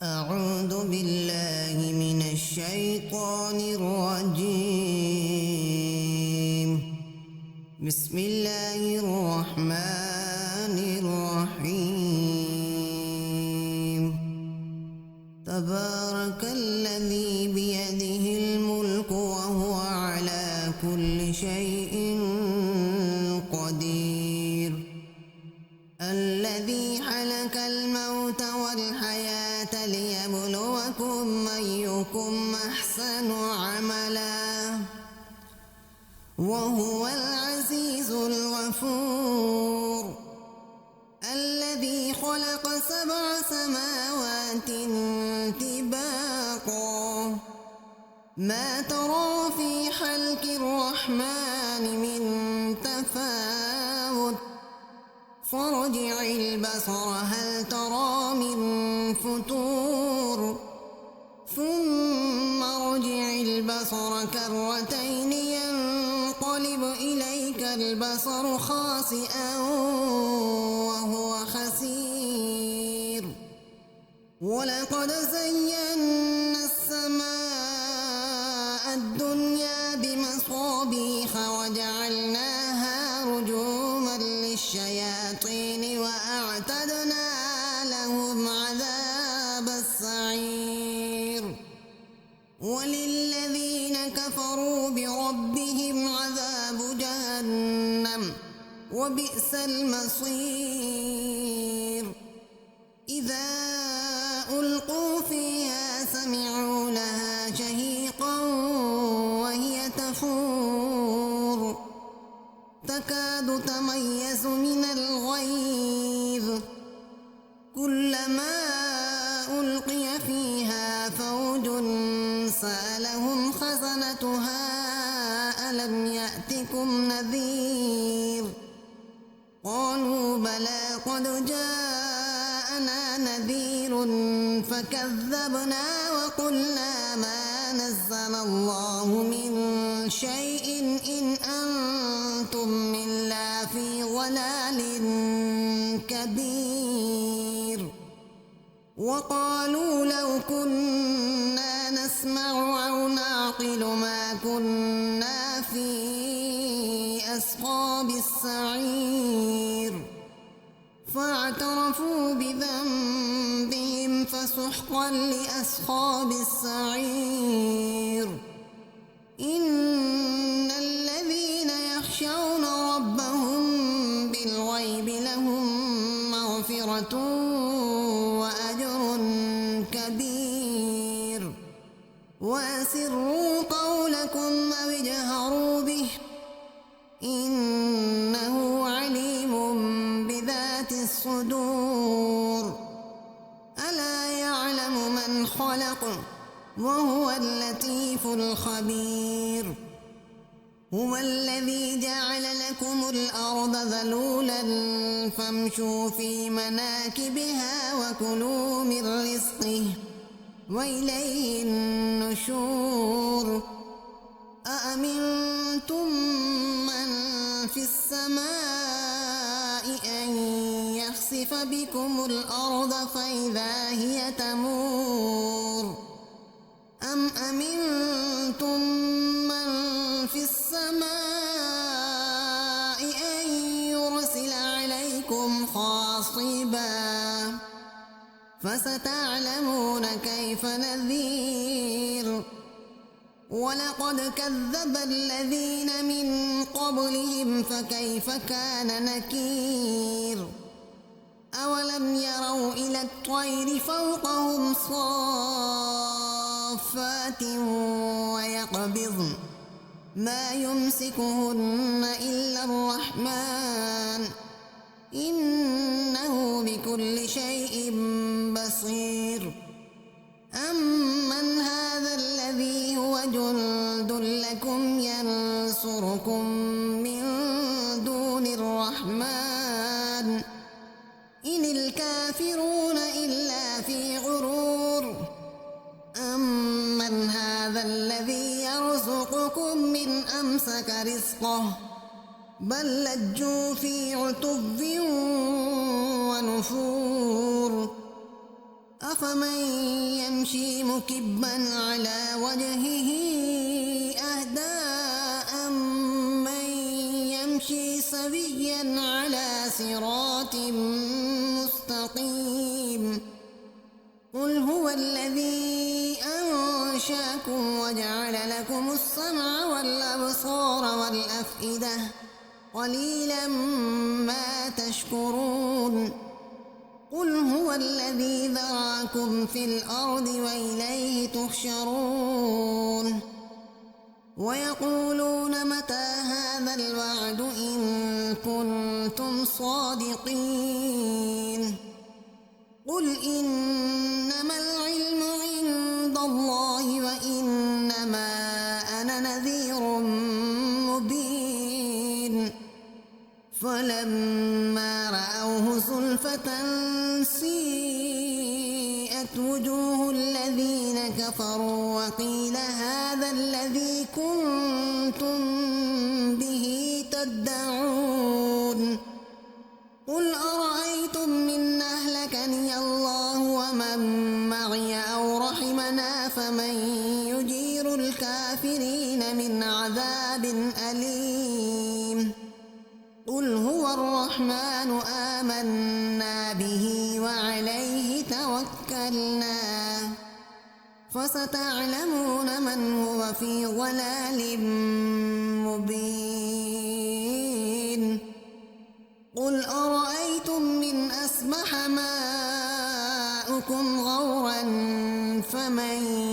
أعوذ بالله من الشيطان الرجيم. بسم الله الرحمن الرحيم. تبارك الذي بيده الملك وهو على كل شيء قدير. الذي خلق الموت والحياة ليبلوكم أيكم أحسن عملا وهو العزيز الغفور. الذي خلق 7 سماوات طباقا ما ترى في خلق الرحمن من تفاوت فارجع البصر هل ترى من فتور ثم ارجع البصر كرتين ينقلب إليك البصر خاسئا وهو حسير. ولقد زينا السماء الدنيا بمصابيح وجعلناها رجوما للشياطين وأعتدنا لهم عذاب السعير. وللذين كفروا بربهم عذاب جهنم وبئس المصير. إذا ألقوا فيها سمعوا لها شهيقا وهي تفور تكاد تميز من الغيظ كلما ألقي فيها فوج سألهم خزنتها ألم يأتكم نذير قالوا بلى قد جاءنا نذير فكذبنا وقلنا ما نزل الله من شيء إن أنتم إلا في ضلال كبير. وقالوا لو كنا نسمع أو نعقل ما كنا في أصحاب السعير فاعترفوا بذنبهم فسحقا لأصحاب السعير. إن الذين يخشون ربهم بالغيب لهم مغفرة وأجر كبير. وأسروا قولكم أو اجهروا به إنه عليم بذات الصدور. ألا يعلم من خلق وهو اللطيف الخبير. هو الذي جعل لكم الأرض ذلولا فامشوا في مناكبها وكلوا من رزقه وإليه النشور. أأمنتم من في السماء أن يخسف بكم الأرض فإذا هي تمور أم أمنتم من في السماء أن يرسل عليكم حاصبا فستعلمون كيف نذير. ولقد كذب الذين من قبلهم فكيف كان نكير. أولم يروا إلى الطير فوقهم صافات ويقبضن ما يمسكهن إلا الرحمن إنه بكل شيء بصير. أمن هذا الذي هو جند لكم ينصركم من دون الرحمن إن الكافرون إلا في غرور. أمن هذا الذي يرزقكم من أمسك رزقه بل لجوا في عتب ونفور. أفمن يمشي مكبا على وجهه أهدى أمن يمشي سويا على صراط مستقيم قل هو الذي أنشأكم وجعل لكم السمع والأبصار والأفئدة قليلا ما تشكرون قل هو الذي ذرأكم في الأرض وإليه تحشرون ويقولون متى هذا الوعد إن كنتم صادقين قل إنما العلم عند الله وإنما أنا نذير مبين فلما رأوه زلفة سيئت وجوه الذين كفروا وقيل هذا الذي كنتم به تدعون قل أرأيتم إن أهلكني الله ومن معي أو رحمنا فمن يجير الكافرين من عذاب أليم قل هو الرحمن آمنا به وعليه توكلنا فستعلمون من هو في ضلال مبين قل أرأيتم إن أصبح ماؤكم غورا فمن